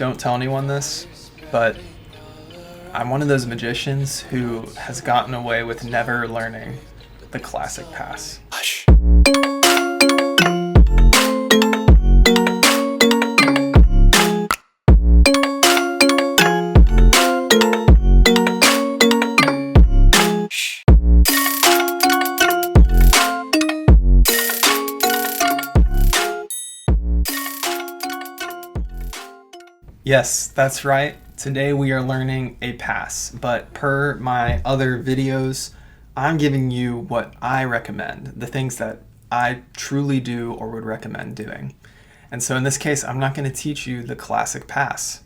Don't tell anyone this, but I'm one of those magicians who has gotten away with never learning the classic pass. Hush. Yes, that's right. Today we are learning a pass, but per my other videos, I'm giving you what I recommend, the things that I truly do or would recommend doing. And so in this case, I'm not going to teach you the classic pass.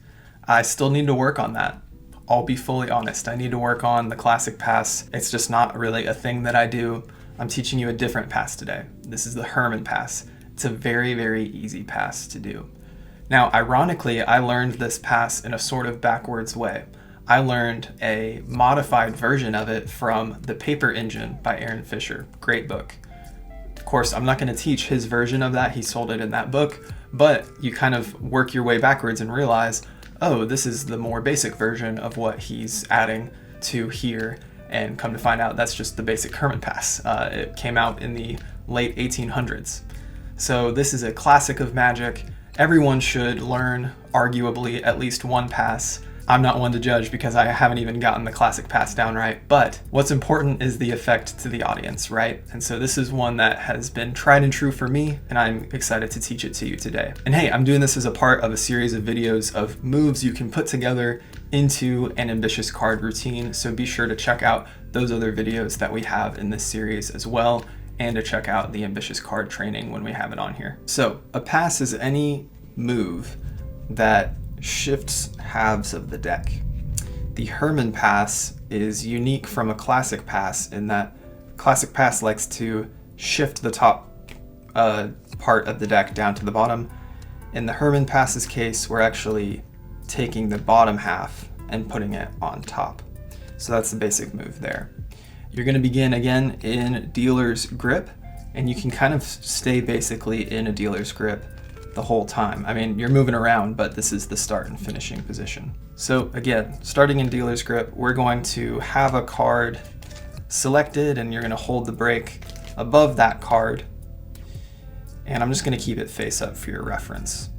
I still need to work on that. I'll be fully honest. I need to work on the classic pass. It's just not really a thing that I do. I'm teaching you a different pass today. This is the Hermann Pass. It's a very, very easy pass to do. Now, ironically, I learned this pass in a sort of backwards way. I learned a modified version of it from The Paper Engine by Aaron Fisher. Great book. Of course, I'm not going to teach his version of that. He sold it in that book, but you kind of work your way backwards and realize, oh, this is the more basic version of what he's adding to here, and come to find out that's just the basic Hermann Pass. It came out in the late 1800s. So this is a classic of magic. Everyone should learn, arguably, at least one pass. I'm not one to judge because I haven't even gotten the classic pass down right, but what's important is the effect to the audience, right? And so this is one that has been tried and true for me, and I'm excited to teach it to you today. And hey, I'm doing this as a part of a series of videos of moves you can put together into an ambitious card routine, so be sure to check out those other videos that we have in this series as well, and to check out the ambitious card training when we have it on here. So a pass is any move that shifts halves of the deck. The Hermann Pass is unique from a classic pass in that classic pass likes to shift the top part of the deck down to the bottom. In the Hermann Pass's case, we're actually taking the bottom half and putting it on top. So that's the basic move there. You're going to begin again in dealer's grip, and you can kind of stay basically in a dealer's grip the whole time. I mean, you're moving around, but this is the start and finishing position. So again, starting in dealer's grip, we're going to have a card selected, and you're going to hold the break above that card. And I'm just going to keep it face up for your reference.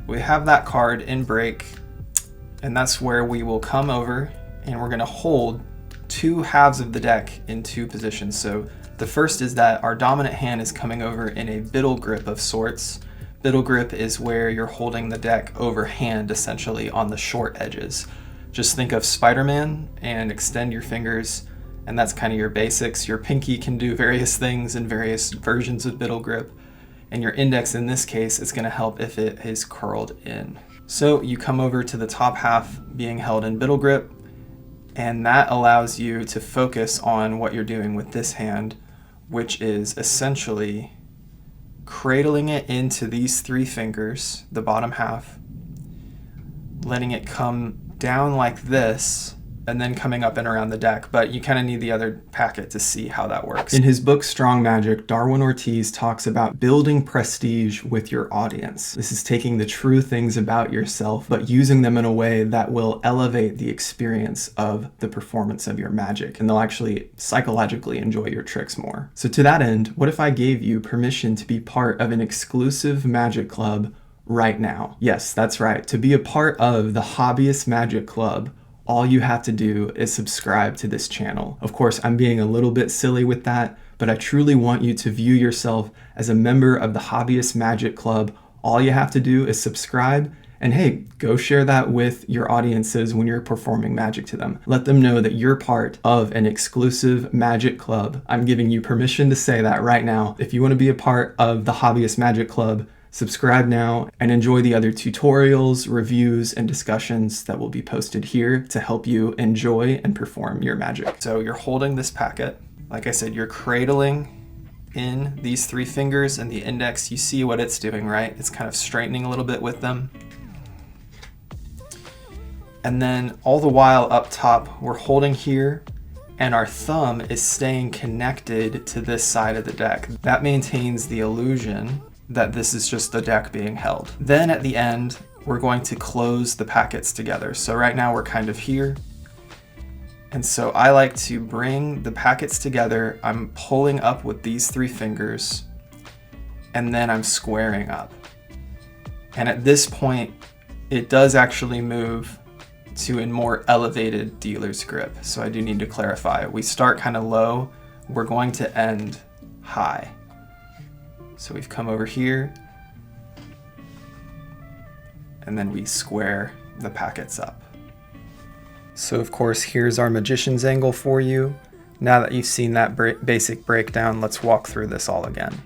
We have that card in break, and that's where we will come over and we're going to hold two halves of the deck in two positions. So the first is that our dominant hand is coming over in a biddle grip of sorts. Biddle grip is where you're holding the deck overhand, essentially on the short edges. Just think of Spider-Man and extend your fingers, and that's kind of your basics. Your pinky can do various things in various versions of biddle grip, and your index in this case is going to help if it is curled in. So you come over to the top half being held in biddle grip, and that allows you to focus on what you're doing with this hand, which is essentially cradling it into these three fingers, the bottom half, letting it come down like this, and then coming up and around the deck, but you kind of need the other packet to see how that works. In his book, Strong Magic, Darwin Ortiz talks about building prestige with your audience. This is taking the true things about yourself, but using them in a way that will elevate the experience of the performance of your magic, and they'll actually psychologically enjoy your tricks more. So to that end, what if I gave you permission to be part of an exclusive magic club right now? Yes, that's right. To be a part of the Hobbyist Magic Club, all you have to do is subscribe to this channel. Of course, I'm being a little bit silly with that, but I truly want you to view yourself as a member of the Hobbyist Magic Club. All you have to do is subscribe, and hey, go share that with your audiences when you're performing magic to them. Let them know that you're part of an exclusive magic club. I'm giving you permission to say that right now. If you want to be a part of the Hobbyist Magic Club, subscribe now and enjoy the other tutorials, reviews, and discussions that will be posted here to help you enjoy and perform your magic. So you're holding this packet. Like I said, you're cradling in these three fingers, and the index, you see what it's doing, right? It's kind of straightening a little bit with them. And then all the while up top, we're holding here, and our thumb is staying connected to this side of the deck. That maintains the illusion that this is just the deck being held. Then at the end, we're going to close the packets together. So right now we're kind of here. And so I like to bring the packets together. I'm pulling up with these 3 fingers, and then I'm squaring up. And at this point, it does actually move to a more elevated dealer's grip. So I do need to clarify. We start kind of low, we're going to end high. So we've come over here, and then we square the packets up. So of course, here's our magician's angle for you. Now that you've seen that basic breakdown, let's walk through this all again.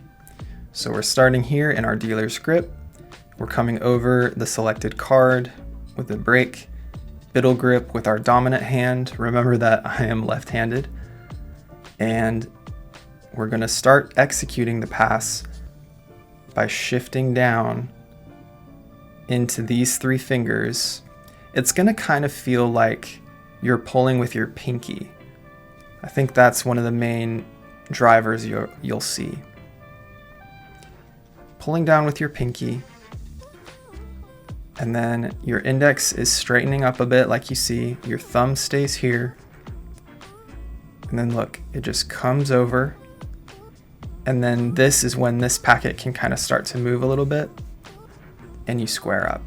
So we're starting here in our dealer's grip. We're coming over the selected card with the break, biddle grip with our dominant hand. Remember that I am left-handed. And we're gonna start executing the pass by shifting down into these 3 fingers. It's gonna kind of feel like you're pulling with your pinky. I think that's one of the main drivers you'll see. Pulling down with your pinky, and then your index is straightening up a bit like you see. Your thumb stays here, and then look, it just comes over, and then this is when this packet can kind of start to move a little bit, and you square up.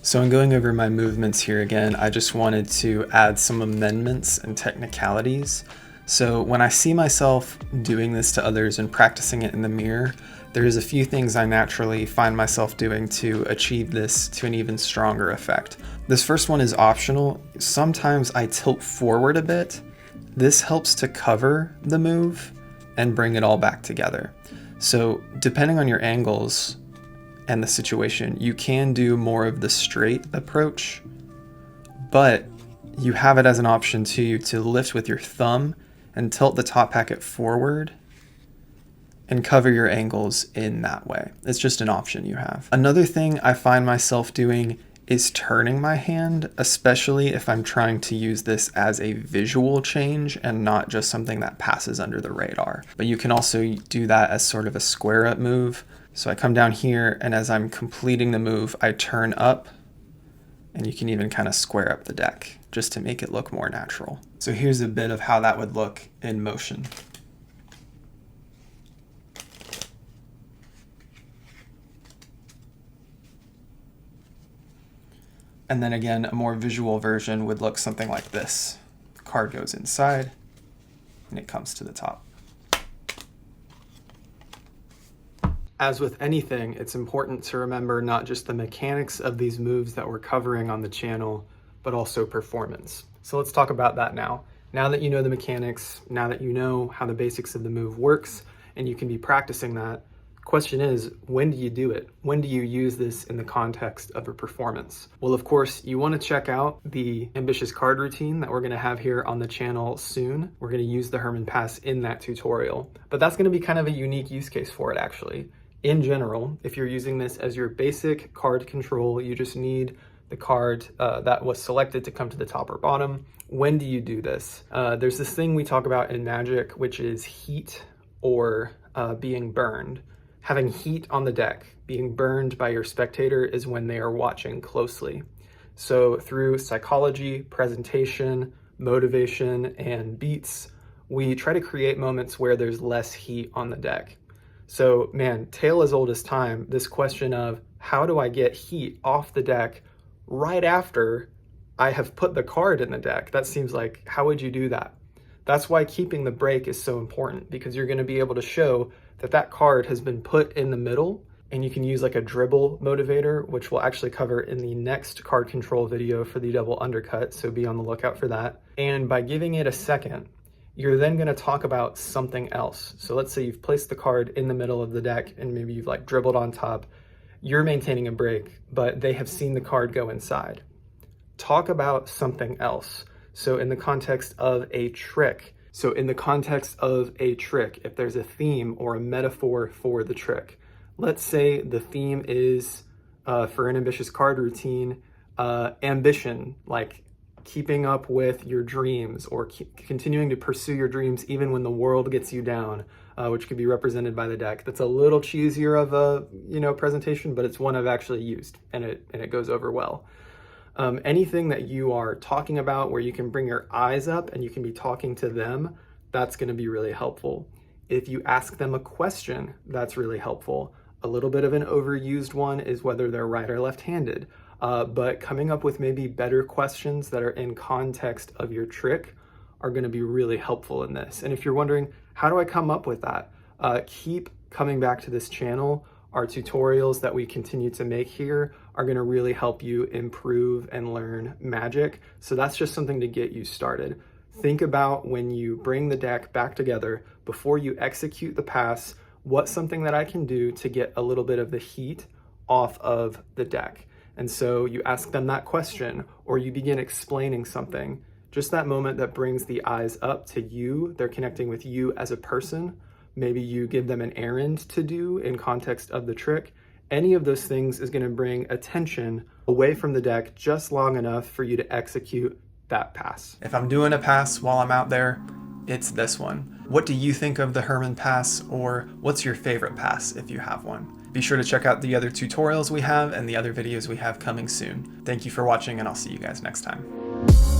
So in going over my movements here again, I just wanted to add some amendments and technicalities. So when I see myself doing this to others and practicing it in the mirror, there's a few things I naturally find myself doing to achieve this to an even stronger effect. This first one is optional. Sometimes I tilt forward a bit. This helps to cover the move and bring it all back together. So depending on your angles and the situation, you can do more of the straight approach, but you have it as an option to lift with your thumb and tilt the top packet forward and cover your angles in that way. It's just an option you have. Another thing I find myself doing is turning my hand, especially if I'm trying to use this as a visual change and not just something that passes under the radar. But you can also do that as sort of a square up move. So I come down here, and as I'm completing the move, I turn up, and you can even kind of square up the deck just to make it look more natural. So here's a bit of how that would look in motion. And then again, a more visual version would look something like this. The card goes inside, and it comes to the top. As with anything, it's important to remember not just the mechanics of these moves that we're covering on the channel, but also performance. So let's talk about that now. Now that you know the mechanics, now that you know how the basics of the move works, and you can be practicing that, question is, when do you do it? When do you use this in the context of a performance? Well, of course, you want to check out the ambitious card routine that we're going to have here on the channel soon. We're going to use the Hermann Pass in that tutorial, but that's going to be kind of a unique use case for it, actually. In general, if you're using this as your basic card control, you just need the card that was selected to come to the top or bottom. When do you do this? There's this thing we talk about in Magic, which is heat or being burned. Having heat on the deck, being burned by your spectator, is when they are watching closely. So through psychology, presentation, motivation, and beats, we try to create moments where there's less heat on the deck. So man, tale as old as time, this question of how do I get heat off the deck right after I have put the card in the deck? That seems like, how would you do that? That's why keeping the break is so important, because you're going to be able to show that that card has been put in the middle, and you can use like a dribble motivator, which we'll actually cover in the next card control video for the double undercut, so be on the lookout for that. And by giving it a second, you're then going to talk about something else. So let's say you've placed the card in the middle of the deck and maybe you've like dribbled on top. You're maintaining a break, but they have seen the card go inside. Talk about something else. So in the context of a trick, if there's a theme or a metaphor for the trick, let's say the theme is, for an ambitious card routine, ambition, like keeping up with your dreams or continuing to pursue your dreams even when the world gets you down. which could be represented by the deck. That's a little cheesier of a presentation, but it's one I've actually used, and it goes over well. Anything that you are talking about where you can bring your eyes up and you can be talking to them, that's going to be really helpful. If you ask them a question, that's really helpful. A little bit of an overused one is whether they're right or left-handed, but coming up with maybe better questions that are in context of your trick are going to be really helpful in this. And if you're wondering, how do I come up with that? Keep coming back to this channel. Our tutorials that we continue to make here are going to really help you improve and learn magic. So that's just something to get you started. Think about when you bring the deck back together, before you execute the pass, what's something that I can do to get a little bit of the heat off of the deck? And so you ask them that question, or you begin explaining something. Just that moment that brings the eyes up to you, they're connecting with you as a person. Maybe you give them an errand to do in context of the trick. Any of those things is going to bring attention away from the deck just long enough for you to execute that pass. If I'm doing a pass while I'm out there, it's this one. What do you think of the Hermann Pass, or what's your favorite pass if you have one? Be sure to check out the other tutorials we have and the other videos we have coming soon. Thank you for watching, and I'll see you guys next time.